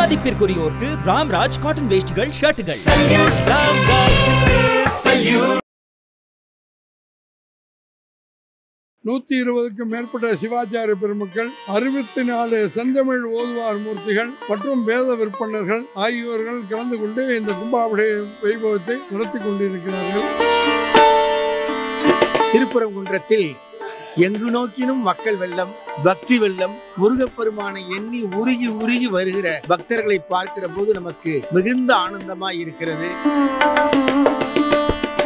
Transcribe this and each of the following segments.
மதிப்பிற்குரியோருக்கு Ramraj cotton வேஷ்டிகள் ஷர்ட்டுகள் 120க்கும் மேற்பட்ட சிவாச்சாரிய பெருமக்கள் 64 செந்தமிழ் ஓதுவார் மூர்த்திகள் மற்றும் வேத விற்பனர்கள் ஆகியோர்கள் கலந்து கொண்டு இந்த கும்பாபிஷேக வைபவத்தை நடத்தி கொண்டிருக்கிறார்கள். திருப்பரங்குன்றத்தில் எங்கு நோக்கினும் மக்கள் வெள்ளம், பக்தி வெள்ளம், முருகப்பெருமானை எண்ணி உருகி உருகி வருகிற பக்தர்களை பார்க்கிற போது நமக்கு மிகுந்த ஆனந்தமாய் இருக்கிறது.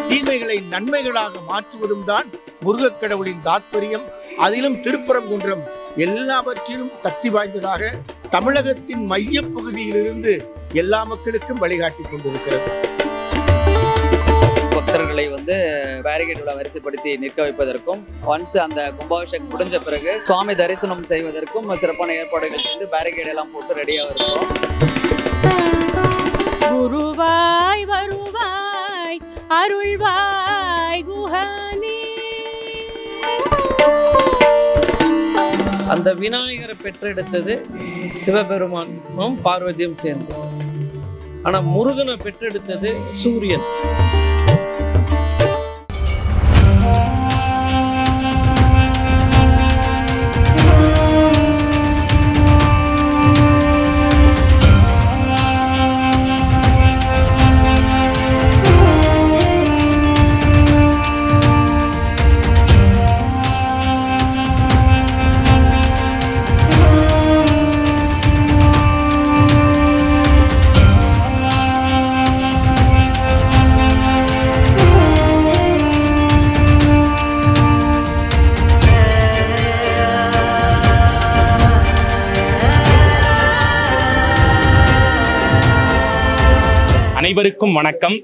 தீமைகளை நன்மைகளாக மாற்றுவதும் தான் முருகக் கடவுளின் தாற்பயம். அதிலும் திருப்பரங்குன்றம் எல்லாவற்றிலும் சக்தி வாய்ந்ததாக தமிழகத்தின் மைய பகுதியிலிருந்து எல்லா மக்களுக்கும் வழிகாட்டி கொண்டிருக்கிறது. பக்தர்களை பேரிகேட்ல வரிசைப்படுத்தி நிற்க வைப்பதற்கும் ஒன்ஸ் அந்த கும்பாபிஷேகம் முடிஞ்ச பிறகு சுவாமி தரிசனம் செய்வதற்கும் சிறப்பான ஏற்பாடுகள் செய்து பேரிகேட் எல்லாம் போட்டு ரெடியாக இருக்கும். குருவாய் வருவாய் அருள்வாய் குஹனே. அந்த விநாயகரை பெற்றெடுத்தது சிவபெருமானும் பார்வதியும் சேர்ந்து. ஆனா முருகனை பெற்றெடுத்தது சூரியன். அனைவருக்கும் வணக்கம்.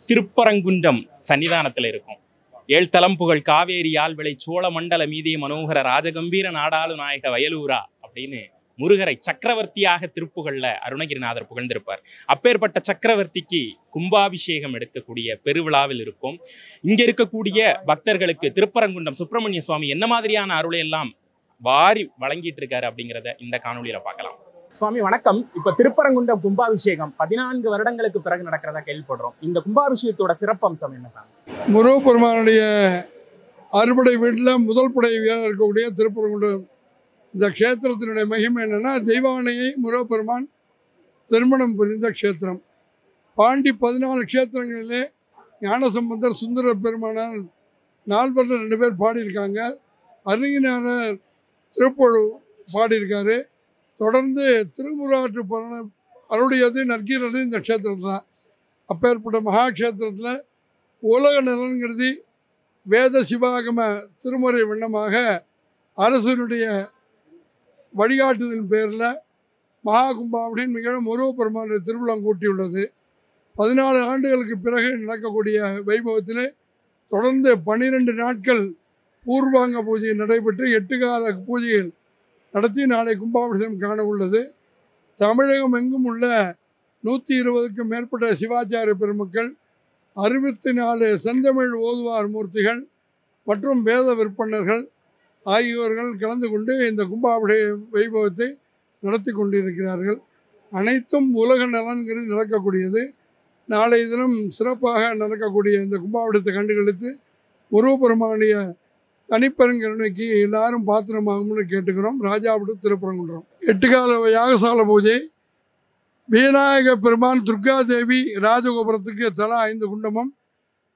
திருப்பரங்குன்றம் சன்னிதானத்தில் இருக்கும் 7 தலம் புகழ் காவேரி ஆழ்விளை சோழ மண்டல மீதிய மனோகர ராஜகம்பீர நாடாளு நாயக வயலூரா அப்படின்னு முருகரை சக்கரவர்த்தியாக திருப்புகள்ல அருணகிரிநாதர் புகழ்ந்திருப்பார். அப்பேற்பட்ட சக்கரவர்த்திக்கு கும்பாபிஷேகம் எடுக்கக்கூடிய பெருவிழாவில் இருக்கும். இங்க இருக்கக்கூடிய பக்தர்களுக்கு திருப்பரங்குன்றம் சுப்பிரமணிய சுவாமி என்ன மாதிரியான அருளை எல்லாம் வாரி வழங்கிட்டு இருக்காரு அப்படிங்கிறத இந்த காணொலியில பார்க்கலாம். சுவாமி வணக்கம். இப்ப திருப்பரங்குன்றம் கும்பாபிஷேகம் 14 வருடங்களுக்கு பிறகு நடக்கிறதா கேள்விப்படுறோம். இந்த கும்பாபிஷேகத்தோட சிறப்பம்சம் என்ன சாமி? முருகப்பெருமானுடைய அறுபடை வீட்டில் முதல் படை வீரர் இருக்கக்கூடிய திருப்பரங்குன்றம் இந்த க்ஷேத்திரத்தினுடைய மகிமை என்னன்னா, தெய்வானையை முருகப்பெருமான் திருமணம் புரிந்த க்ஷேத்திரம். பாண்டி 14 க்ஷேத்திரங்களிலே ஞானசம்பந்தர் சுந்தர பெருமானார் 4 2 பேர் பாடியிருக்காங்க. அருணகிரிநாதர் திருப்பொழு பாடியிருக்காரு. தொடர்ந்து திருமுருகாற்று அருடையது நற்கீரது இந்த க்ஷேத்திரத்தில் தான். அப்பேற்பட்ட மகாக்ஷேத்திரத்தில் உலக நலன் கருதி வேத சிவாகம திருமுறை வண்ணமாக அரசனுடைய வழிகாட்டுதலின் பேரில் மகா கும்பாபிஷேகம் நிகழ முருகப்பெருமானுடைய திருவிழா கூட்டியுள்ளது. 14 ஆண்டுகளுக்கு பிறகு நடக்கக்கூடிய வைபவத்தில் தொடர்ந்து 12 நாட்கள் பூர்வாங்க பூஜை நடைபெற்று 8 கால பூஜைகள் நடத்தி நாளை கும்பாபிஷேகம் காண உள்ளது. தமிழகம் எங்கும் உள்ள 120க்கும் மேற்பட்ட சிவாச்சாரிய பெருமக்கள் 64 செந்தமிழ் ஓதுவார் மூர்த்திகள் மற்றும் வேத விற்பனர்கள் ஆகியோர்கள் கலந்து கொண்டு இந்த கும்பாபிஷேக வைபவத்தை நடத்தி கொண்டிருக்கிறார்கள். அனைத்தும் உலக நலன்களில் நடக்கக்கூடியது. நாளை தினம் சிறப்பாக நடக்கக்கூடிய இந்த கும்பாபிஷேகத்தை கண்டுகளித்து முருகப்பெருமானுடைய தனிப்பெருங்கருணைக்கு எல்லாரும் பாத்திரமாகும்னு கேட்டுக்கிறோம். ராஜாபுடு திருப்பரங்குன்றம் 8 கால யாகசால பூஜை. விநாயக பெருமான் துர்காதேவி ராஜகோபுரத்துக்கு தலா 5 குண்டமும்,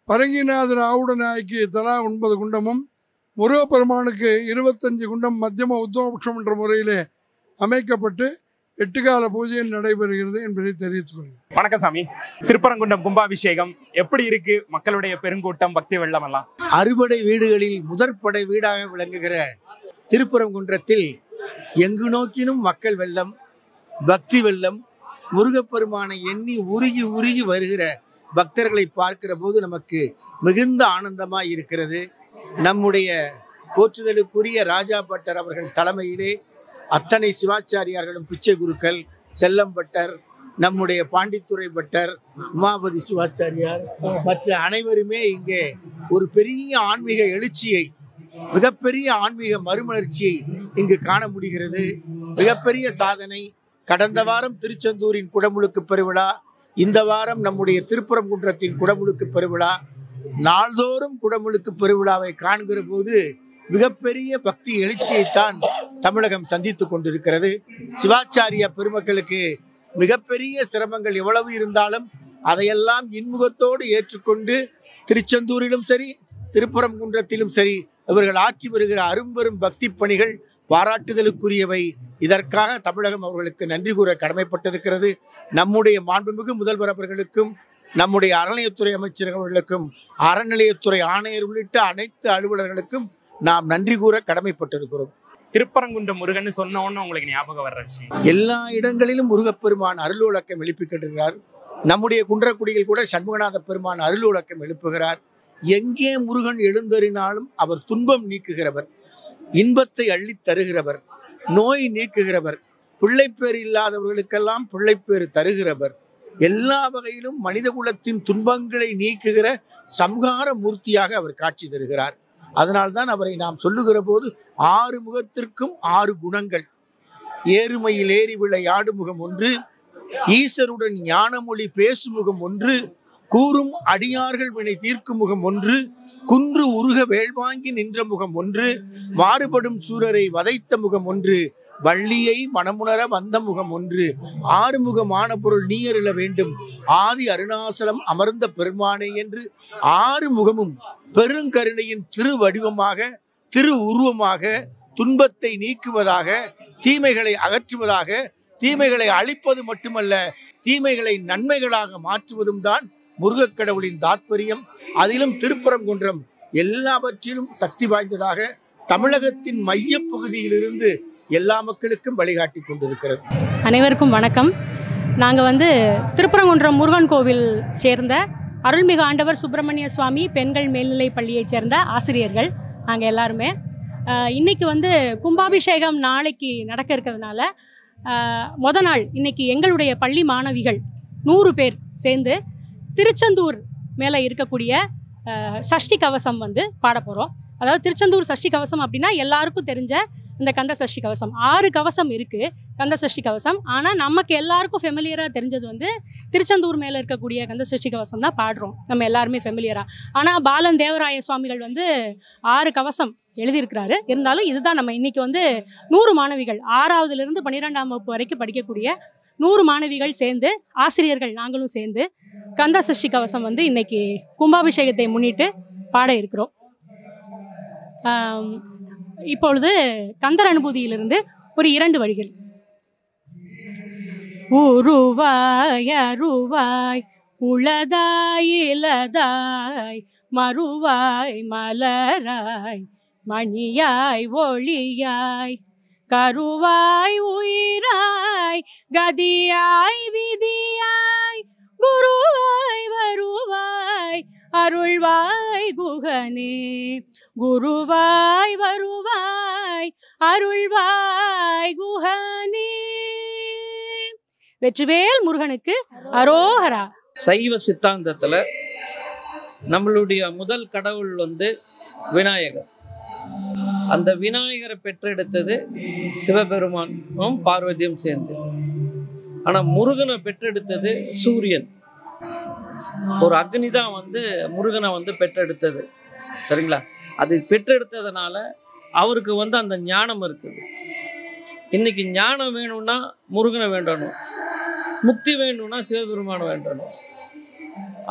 பரங்கிநாதர் ஆவுட நாய்க்கு தலா 9 குண்டமும், முருகப்பெருமானுக்கு 25 குண்டம் மத்தியம உத்தமபட்சம் என்ற முறையிலே அமைக்கப்பட்டு 8 கால பூஜையில் நடைபெறுகிறது என்பதை தெரிவித்துக் கொள்கிறேன். வணக்கம் சாமி. திருப்பரங்குன்றம் கும்பாபிஷேகம் எப்படி இருக்கு? மக்களுடைய பெருங்கூட்டம், பக்தி வெள்ளம் எல்லாம். அறுபடை வீடுகளில் முதற்படை வீடாக விளங்குகிற திருப்பரங்குன்றத்தில் எங்கு நோக்கினும் மக்கள் வெள்ளம், பக்தி வெள்ளம், முருகப்பெருமானை எண்ணி உருகி உருகி வருகிற பக்தர்களை பார்க்கிற போது நமக்கு மிகுந்த ஆனந்தமாய் இருக்கிறது. நம்முடைய போற்றுதலுக்குரிய ராஜா பட்டர் அவர்கள் தலைமையிலே அத்தனை சிவாச்சாரியார்களும், பிச்சை குருக்கள், செல்லம்பட்டர், நம்முடைய பாண்டித்துறை பட்டர், உமாபதி சிவாச்சாரியார் மற்ற அனைவருமே இங்கே ஒரு பெரிய ஆன்மீக எழுச்சியை, மிகப்பெரிய ஆன்மீக மறுமலர்ச்சியை இங்கு காண முடிகிறது. மிகப்பெரிய சாதனை, கடந்த வாரம் திருச்செந்தூரின் குடமுழுக்கு பெருவிழா, இந்த வாரம் நம்முடைய திருப்பரங்குன்றத்தின் குடமுழுக்கு பெருவிழா. நாள்தோறும் குடமுழுக்கு பெருவிழாவை காண்கிற போது மிகப்பெரிய பக்தி எழுச்சியைத்தான் தமிழகம் சந்தித்து கொண்டிருக்கிறது. சிவாச்சாரிய பெருமக்களுக்கு மிகப்பெரிய சிரமங்கள் எவ்வளவு இருந்தாலும் அதையெல்லாம் இன்முகத்தோடு ஏற்றுக்கொண்டு திருச்செந்தூரிலும் சரி திருப்பரங்குன்றத்திலும் சரி இவர்கள் ஆற்றி வருகிற அரும்பெரும் பக்தி பணிகள் பாராட்டுதலுக்குரியவை. இதற்காக தமிழகம் அவர்களுக்கு நன்றி கூற கடமைப்பட்டிருக்கிறது. நம்முடைய மாண்புமிகு முதல்வர் அவர்களுக்கும் நம்முடைய அறநிலையத்துறை அமைச்சர்களுக்கும் அறநிலையத்துறை ஆணையர் உள்ளிட்ட அனைத்து அலுவலர்களுக்கும் நாம் நன்றி கூற கடமைப்பட்டிருக்கிறோம். திருப்பரங்குன்றம் முருகன் சொன்ன உடனே உங்களுக்கு ஞாபகம் வர்ற விஷயம்? எல்லா இடங்களிலும் முருகப்பெருமான் அருள் விளக்கம் எழுப்பிக்கின்றார். நம்முடைய குன்றக்குடியில் கூட சண்முகநாத பெருமான் அருள் விளக்கம் எழுப்புகிறார். எங்கே முருகன் எழுந்தறினாலும் அவர் துன்பம் நீக்குகிறவர், இன்பத்தை அள்ளி தருகிறவர், நோய் நீக்குகிறவர், பிள்ளைப்பேறு இல்லாதவர்களுக்கெல்லாம் பிள்ளைப்பேறு தருகிறவர், எல்லா வகையிலும் மனித குலத்தின் துன்பங்களை நீக்குகிற சம்ஹார மூர்த்தியாக அவர் காட்சி தருகிறார். அதனால்தான் அவரை நாம் சொல்லுகிற போது 6 முகத்திற்கும் 6 குணங்கள். ஏறுமையில் ஏறி விளையாடு முகம் ஒன்று, ஈசருடன் ஞானமொழி பேசும் முகம் ஒன்று, கூறும் அடியார்கள் வினை தீர்க்கும் முகம் ஒன்று, குன்று உருக வேள்வாங்கி நின்ற முகம் ஒன்று, மாறுபடும் சூரரை வதைத்த முகம் ஒன்று, வள்ளியை மனமுணர வந்த முகம் ஒன்று, 6 முகமான பொருள் நீயறில வேண்டும் ஆதி அருணாசலம் அமர்ந்த பெருமானே என்று 6 முகமும் பெருங்கருணையின் திருவடிவமாக திரு உருவமாக துன்பத்தை நீக்குவதாக, தீமைகளை அகற்றுவதாக, தீமைகளை அழிப்பது மட்டுமல்ல தீமைகளை நன்மைகளாக மாற்றுவதும் தான் முருகக்கடவுளின் தாத்பரியம். அதிலும் திருப்பரங்குன்றம் எல்லாவற்றிலும் சக்தி வாய்ந்ததாக தமிழகத்தின் மைய பகுதியிலிருந்து எல்லா மக்களுக்கும் வழிகாட்டி கொண்டிருக்கிறது. அனைவருக்கும் வணக்கம். நாங்கள் திருப்பரங்குன்றம் முருகன் கோவில் சேர்ந்த அருள்மிகு ஆண்டவர் சுப்பிரமணிய சுவாமி பெண்கள் மேல்நிலைப் பள்ளியைச் சேர்ந்த ஆசிரியர்கள் நாங்கள் எல்லாருமே இன்றைக்கி கும்பாபிஷேகம் நாளைக்கு நடக்க இருக்கிறதுனால மொதல் நாள் இன்றைக்கி எங்களுடைய பள்ளி மாணவிகள் 100 பேர் சேர்ந்து திருச்செந்தூர் மேலே இருக்கக்கூடிய சஷ்டி கவசம் பாட போகிறோம். அதாவது திருச்செந்தூர் சஷ்டி கவசம் அப்படின்னா எல்லாருக்கும் தெரிஞ்ச இந்த கந்த சஷ்டி கவசம் 6 கவசம் இருக்குது கந்த சஷ்டி கவசம். ஆனால் நமக்கு எல்லாருக்கும் ஃபெமிலியராக தெரிஞ்சது திருச்செந்தூர் மேலே இருக்கக்கூடிய கந்த சஷ்டி கவசம் தான் பாடுறோம் நம்ம எல்லாருமே ஃபெமிலியராக. ஆனால் பாலன் தேவராய சுவாமிகள் 6 கவசம் எழுதியிருக்கிறாரு. இருந்தாலும் இதுதான் நம்ம இன்றைக்கி 100 மாணவிகள் 6ஆவதுலேருந்து 12ஆம் வகுப்பு வரைக்கும் படிக்கக்கூடிய 100 மாணவிகள் சேர்ந்து ஆசிரியர்கள் நாங்களும் சேர்ந்து கந்த சஷ்டி கவசம் இன்னைக்கு கும்பாபிஷேகத்தை முன்னிட்டு பாட இருக்கிறோம். இப்பொழுது கந்தர் அனுபூதியிலிருந்து ஒரு 2 வரிகள். உருவாய் அருவாய் உளதாய் இலதாய் மறுவாய் மலராய் மணியாய் ஒளியாய் கருவாய் உயிராய் கதியாய் விதியாய் குருவாய் வருவாய் அருள்வாய் குகனே குருவாய் வருவாய் அருள்வாய் குகனே. வெற்றிவேல் முருகனுக்கு அரோகரா. சைவ சித்தாந்தத்தில் நம்மளுடைய முதல் கடவுள் விநாயகர். அந்த விநாயகரை பெற்றெடுத்தது சிவபெருமானும் பார்வதியும் சேர்ந்து. ஆனால் முருகனை பெற்றெடுத்தது சூரியன். ஒரு அக்னி தான் முருகனை பெற்றெடுத்தது. சரிங்களா? அது பெற்றெடுத்ததுனால அவருக்கு அந்த ஞானம் இருக்குது. இன்னைக்கு ஞானம் வேணும்னா முருகனை வேண்டணும், முக்தி வேணும்னா சிவபெருமானை வேண்டணும்.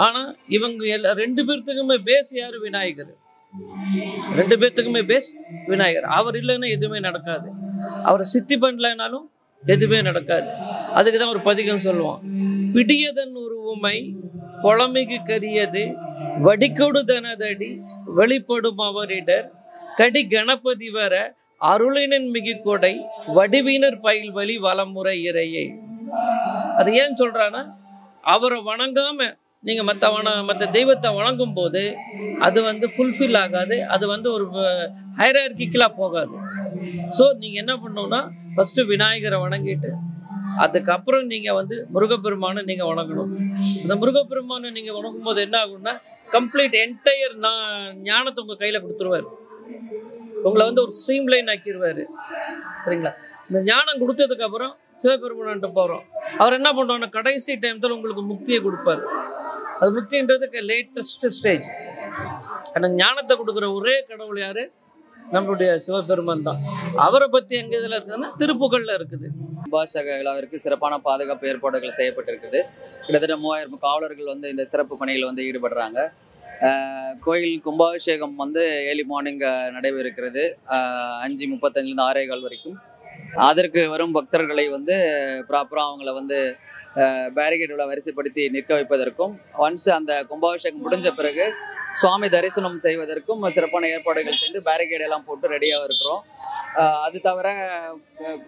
ஆனால் இவங்க 2 பேர்த்துக்குமே பேஸ் யார்? விநாயகர். 2 பேர்த்துக்குமே பேஸ் விநாயகர். அவர் இல்லைன்னா எதுவுமே நடக்காது. அவரை சித்தி பண்ணலைனாலும் எதுவுமே நடக்காது. அதுக்கு தான் ஒரு பதிகம் சொல்லுவான். பிடியதன் உருவமை குழமைக்கு கரியது வடிகொடுதனதடி வெளிப்படும் அவரிடர் கடி கணபதி வர அருளினன் மிகு கொடை வடிவினர் பயில் வழி வளமுறை இறையே. அது ஏன் சொல்றான்னா, அவரை வணங்காம நீங்கள் மற்ற தெய்வத்தை வணங்கும் போது அது ஃபுல்ஃபில் ஆகாது. அது ஒரு ஹைரார்கிக்கலாக போகாது. ஸோ நீங்கள் என்ன பண்ணணும்னா ஃபஸ்ட்டு விநாயகரை வணங்கிட்டு அதுக்கப்புறம் நீங்கள் முருகப்பெருமானை நீங்கள் வணங்கணும். அந்த முருகப்பெருமானை நீங்கள் வணங்கும் போது என்ன ஆகும்னா கம்ப்ளீட் என்டையர் ஞானத்தை உங்கள் கையில் கொடுத்துருவார். உங்களை ஒரு ஸ்ட்ரீம் லைன் ஆக்கிடுவார். சரிங்களா? இந்த ஞானம் கொடுத்ததுக்கப்புறம் சிவபெருமான்கிட்ட போகிறோம். அவர் என்ன பண்ணுவாங்க, கடைசி டைம்ல உங்களுக்கு முக்தியை கொடுப்பார். அது முக்தின்றதுக்கு லேட்டஸ்ட் ஸ்டேஜ். எனக்கு ஞானத்தை கொடுக்குற ஒரே கடவுள் யாரு? நம்மளுடைய சிவபெருமான் தான். அவரை பற்றி எங்கே இதில் இருக்குதுன்னா திருப்புகழில் இருக்குது. கும்பாபிஷேக விழாவிற்கு சிறப்பான பாதுகாப்பு ஏற்பாடுகள் செய்யப்பட்டிருக்குது. கிட்டத்தட்ட 3000 காவலர்கள் வந்து இந்த சிறப்பு பணியில் வந்து ஈடுபடுறாங்க. கோயில் கும்பாபிஷேகம் வந்து ஏர்லி மார்னிங் நடைபெறுகிறது. 5:35 6:15 வரைக்கும். அதற்கு வரும் பக்தர்களை வந்து ப்ராப்பராக அவங்கள வந்து பேரிகேடுகளை வரிசைப்படுத்தி நிற்க வைப்பதற்கும், ஒன்ஸ் அந்த கும்பாபிஷேகம் முடிஞ்ச பிறகு சுவாமி தரிசனம் செய்வதற்கும் சிறப்பான ஏற்பாடுகள் செய்து பேரிகேட் எல்லாம் போட்டு ரெடியாக இருக்கிறோம். அது தவிர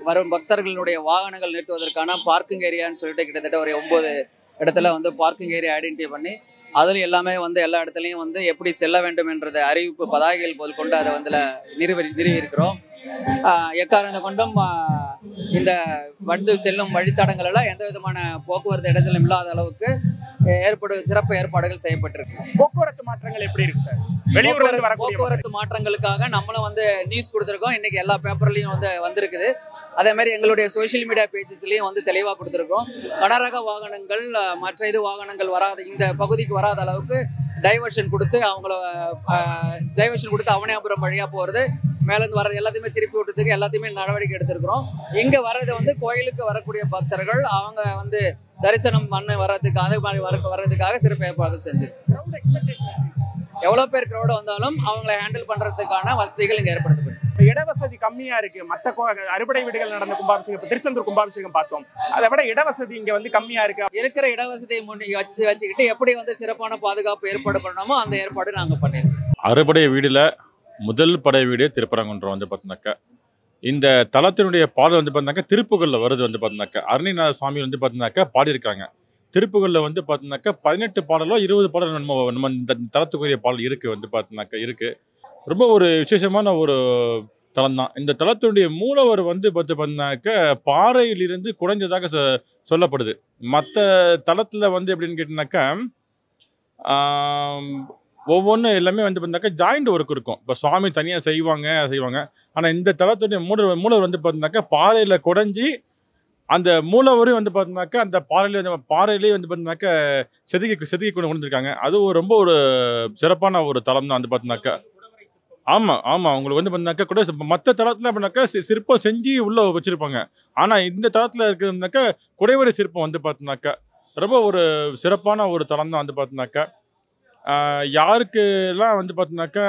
வரும் பக்தர்களுடைய வாகனங்கள் நிறுத்துவதற்கான பார்க்கிங் ஏரியான்னு சொல்லிட்டு கிட்டத்தட்ட ஒரு 9 இடத்துல வந்து பார்க்கிங் ஏரியா ஐடென்டிஃபை பண்ணி அதில் எல்லாமே வந்து எல்லா இடத்துலையும் வந்து எப்படி செல்ல வேண்டும் என்றத அறிவிப்பு பதாகைகள் போல் கொண்டு அதை வந்து நிறுவியிருக்கிறோம். எக்காரணத்தை கொண்டும் இந்த வந்து செல்லும் வழித்தடங்கள் எல்லாம் எந்த விதமான போக்குவரத்து இடத்திலும் இல்லாத அளவுக்கு சிறப்பு ஏற்பாடுகள் செய்யப்பட்டிருக்கு. போக்குவரத்து மாற்றங்கள் எப்படி இருக்கு சார்? வெளியூர்ல போக்குவரத்து மாற்றங்களுக்காக நம்மளும் வந்து நியூஸ் கொடுத்துருக்கோம். இன்னைக்கு எல்லா பேப்பர்லையும் வந்து வந்திருக்குது. அதே மாதிரி எங்களுடைய சோஷியல் மீடியா பேஜஸ்லையும் வந்து தெளிவாக கொடுத்துருக்கோம். கனரக வாகனங்கள் மற்ற வாகனங்கள் வராத இந்த பகுதிக்கு வராத அளவுக்கு டைவர்ஷன் கொடுத்து அவனியாபுரம் வழியாக போகிறது, மேலேருந்து வர்றது எல்லாத்தையுமே திருப்பி விட்டுறதுக்கு எல்லாத்தையுமே நடவடிக்கை எடுத்திருக்கிறோம். இங்கே வர்றது வந்து கோயிலுக்கு வரக்கூடிய பக்தர்கள் அவங்க வந்து தரிசனம் பண்ண வர்றதுக்காக சிறப்பு ஏற்பாடு செஞ்சிருக்கோம். எவ்வளோ பேர் க்ரௌடு வந்தாலும் அவங்களை ஹேண்டில் பண்ணுறதுக்கான வசதிகள் இங்கே ஏற்படுத்தப்படும். இடவசதி கம்மியா இருக்கு. மற்ற அறுபடை வீடுகள் நடந்த கும்பாபிஷேகம், திருச்செந்தூர் கும்பாபிஷேகம் பார்த்தோம், அதை விட இடவசதி இங்க வந்து கம்மியா இருக்கு. இருக்கிற இடவசதியை வச்சுக்கிட்டு எப்படி வந்து சிறப்பான பாதுகாப்பு ஏற்பாடு பண்ணணுமோ அந்த ஏற்பாடு நாங்கள் பண்ணிடுறோம். அறுபடை வீடுல முதல் படை வீடு திருப்பரங்குன்றம் வந்து பார்த்தீங்கன்னாக்கா, இந்த தலத்தினுடைய பாடல் வந்து பார்த்தீங்கன்னாக்கா திருப்புகழில் வருது. வந்து பார்த்தீங்கன்னாக்கா அருணிநாத சுவாமி வந்து பார்த்தீங்கன்னாக்கா பாடியிருக்காங்க. திருப்புகழில் வந்து பார்த்தீங்கன்னாக்கா 18 பாடலோ 20 பாடல் நம்ம இந்த தலத்துக்குரிய பாடல் இருக்குது. வந்து பார்த்தீங்கன்னாக்கா இருக்குது. ரொம்ப ஒரு விசேஷமான ஒரு தலம் தான். இந்த தலத்தினுடைய மூலவர் வந்து பார்த்தீங்கன்னாக்கா பாறையிலிருந்து குறைஞ்சதாக சொல்லப்படுது. மற்ற தலத்தில் வந்து எப்படின்னு கேட்டிங்கனாக்கா ஒவ்வொன்றும் எல்லாமே வந்து பார்த்தீங்கன்னாக்கா ஜாயிண்ட் ஒர்க் இருக்கும். இப்போ சுவாமி தனியாக செய்வாங்க. ஆனால் இந்த தலத்துடைய மூலவர் வந்து பார்த்தீங்கன்னாக்கா பாறையில் குறைஞ்சி அந்த மூலவரையும் வந்து பார்த்தீங்கன்னாக்கா அந்த பாறையிலே வந்து பார்த்தீங்கன்னாக்கா செதுக்கி கொண்டு வந்திருக்காங்க. அது ரொம்ப ஒரு சிறப்பான ஒரு தலம் தான் வந்து பார்த்தீங்கன்னாக்கா. ஆமாம் உங்களுக்கு வந்து பார்த்தீங்கன்னாக்கா கூட மற்ற தளத்தில் அப்படின்னாக்கா சிற்பம் செஞ்சு உள்ளே வச்சுருப்பாங்க. ஆனால் இந்த தளத்தில் இருக்கிறதுனாக்கா குடைவரை சிற்பம் வந்து பார்த்தீங்கன்னாக்கா ரொம்ப ஒரு சிறப்பான ஒரு தலம் தான் வந்து பார்த்தீங்கன்னாக்கா. யாருக்கெல்லாம் வந்து பார்த்தீங்கன்னாக்கா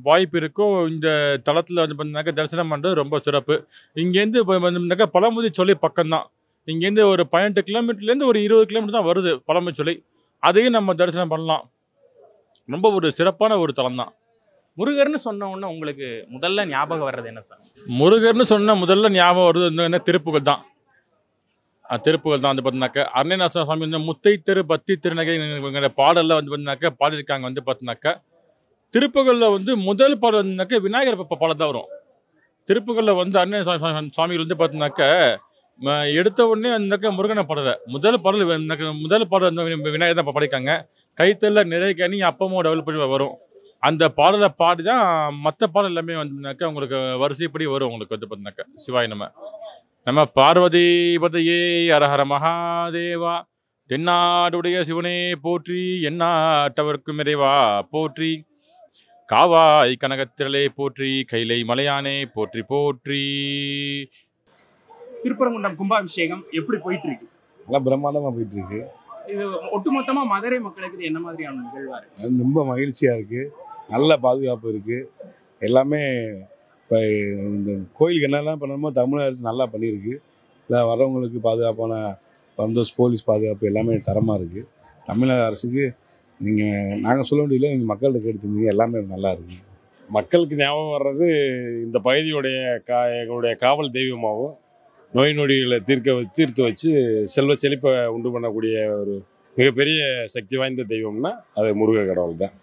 வாய்ப்பு இருக்கோ இந்த தளத்தில் வந்து பார்த்தீங்கன்னாக்கா தரிசனம் பண்ணுறது ரொம்ப சிறப்பு. இங்கேருந்து பார்த்தீங்கன்னாக்கா பழமுதி சொல்லி பக்கம்தான். இங்கேருந்து ஒரு 18 கிலோமீட்டர்லேருந்து ஒரு 20 கிலோமீட்டர் தான் வருது பழமுதி சொல்லி. அதையும் நம்ம தரிசனம் பண்ணலாம். ரொம்ப ஒரு சிறப்பான ஒரு தலம் தான். முருகர்னு சொன்ன உடனே உங்களுக்கு முதல்ல ஞாபகம் வர்றது என்ன சார்? முருகர்னு சொன்ன முதல்ல ஞாபகம் வருது என்ன திருப்புகழ் தான். திருப்புகழ் தான் வந்து பார்த்தீங்கன்னாக்கா அருணிநாத சுவாமி வந்து முத்தை திரு பத்தி திருநகை பாடலில் வந்து பார்த்தீங்கன்னாக்கா பாடியிருக்காங்க. வந்து பார்த்தீங்கன்னாக்கா திருப்புகழில் வந்து முதல் பாடல் வந்துனாக்கா விநாயகர் பாடல் தான் வரும். திருப்புகழில் வந்து அருணிநாத சுவாமிகள் வந்து பார்த்தீங்கன்னாக்கா எடுத்த உடனே வந்துனாக்கா முருகனை பாடலை முதல் பாடல் வந்து விநாயகர் தான் பாடியிருக்காங்க. கைத்தல்ல நிறைகனி அப்பமும் டெவலப் பண்ணி வரும். அந்த பாடலை பாடி தான் மற்ற பாடல் எல்லாமே வந்துனாக்கா உங்களுக்கு வரிசைப்படி வரும். உங்களுக்கு வந்து பார்த்தீங்கன்னாக்கா சிவாய் நம்ம பார்வதி பதையே அரஹர மகாதேவா, தென்னாடுடைய சிவனே போற்றி, எந்நாட்டவர்க்கும் இறைவா போற்றி, காவாய் கனகத்திரளே போற்றி, கைலை மலையானே போற்றி போற்றி. திருப்பரங்குன்றம் கும்பாபிஷேகம் எப்படி போயிட்டு இருக்கு? நல்லா பிரம்மாண்டமாக போயிட்டு இருக்கு. இது ஒட்டுமொத்தமாக மதுரை மக்களுக்கு என்ன மாதிரியான நிகழ்வா இருக்கு? ரொம்ப மகிழ்ச்சியாக இருக்குது. நல்ல பாதுகாப்பு இருக்குது. எல்லாமே இப்போ இந்த கோயிலுக்கு என்னெல்லாம் பண்ணணுமோ தமிழக அரசு நல்லா பண்ணியிருக்கு. இல்லை வர்றவங்களுக்கு பாதுகாப்பான பந்தோஸ் போலீஸ் பாதுகாப்பு எல்லாமே தரமாக இருக்குது. தமிழக அரசுக்கு நாங்கள் சொல்ல வேண்டியதில்லை, நீங்கள் மக்கள்கிட்ட கேட்டுருந்தீங்க, எல்லாமே நல்லா இருக்குது. மக்களுக்கு ஞாபகம் வர்றது இந்த பகுதியுடைய எங்களுடைய காவல் தெய்வமாகவும் நோய் நொடிகளை தீர்த்து வச்சு செல்வ செழிப்பை உண்டு பண்ணக்கூடிய ஒரு மிகப்பெரிய சக்தி வாய்ந்த தெய்வம்னா அது முருக கடவுள் தான்.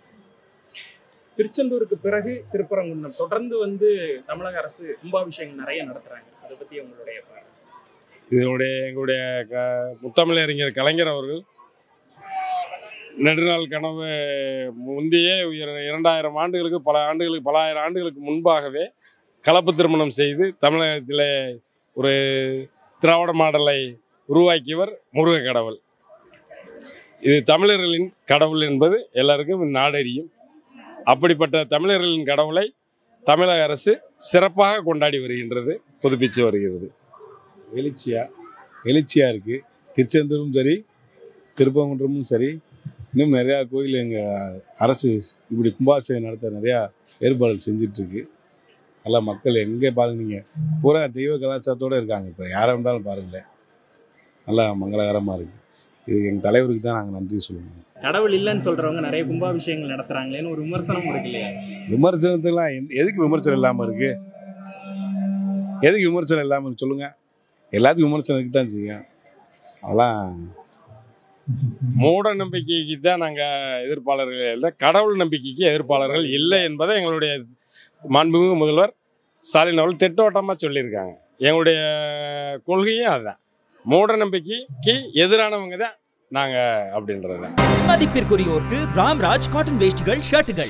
திருச்செந்தூருக்கு பிறகு திருப்பரங்குன்றம் தொடர்ந்து வந்து தமிழக அரசு கும்பாபிஷேகம் நிறைய நடத்துறாங்க. அதை பற்றி உங்களுடைய எங்களுடைய முத்தமிழறிஞர் கலைஞர் அவர்கள் நெடுநாள் கனவு முந்தையே 2000 ஆண்டுகளுக்கு பல ஆயிரம் ஆண்டுகளுக்கு முன்பாகவே கலப்பு திருமணம் செய்து தமிழகத்தில் ஒரு திராவிட மாடலை உருவாக்கியவர் முருக கடவுள். இது தமிழர்களின் கடவுள் என்பது எல்லாருக்கும் நாடறியும். அப்படிப்பட்ட தமிழர்களின் கடவுளை தமிழக அரசு சிறப்பாக கொண்டாடி வருகின்றது, புதுப்பித்து வருகிறது. எழுச்சியாக இருக்குது. திருச்செந்தூரும் சரி, திருப்பரங்குன்றமும் சரி, இன்னும் நிறையா கோயில் எங்கள் அரசு இப்படி கும்பாபிஷேகம் நடத்த நிறையா ஏற்பாடுகள் செஞ்சிட்ருக்கு. நல்லா மக்கள் எங்கே பாருங்க, நீங்கள் பூரா தெய்வ கலாச்சாரத்தோடு இருக்காங்க. இப்போ யாரை வேண்டாலும் பாருங்களேன், நல்லா மங்களகரமாக இருக்குது. இது எங்கள் தலைவருக்கு தான் நாங்கள் நன்றி சொல்லணும். கடவுள் இல்லைன்னு சொல்றவங்க நிறைய கும்பாபிஷேகங்கள் நடத்துறாங்களேன்னு ஒரு விமர்சனம் இருக்கு இல்லையா? விமர்சனத்துலாம் எதுக்கு விமர்சனம் இல்லாமல் இருக்குது? எதுக்கு விமர்சனம் இல்லாமல் இருக்கு சொல்லுங்கள்? எல்லாத்துக்கும் விமர்சனம் இருக்கு தான் செய்யும். அதெல்லாம் மூட நம்பிக்கைக்கு தான் நாங்கள் எதிர்ப்பாளர்கள் இல்லை, கடவுள் நம்பிக்கைக்கு எதிர்ப்பாளர்கள் இல்லை என்பதை எங்களுடைய மாண்புமிகு முதல்வர் ஸ்டாலின் அவர்கள் திட்டவட்டமாக சொல்லியிருக்காங்க. எங்களுடைய கொள்கையும் அதுதான். மூட நம்பிக்கைக்கு எதிரானவங்க தான் நாங்க அப்படின்றது. மதிப்பிற்குரியோருக்கு ராம்ராஜ் காட்டன் வேஷ்டிகள் ஷர்ட்டுகள்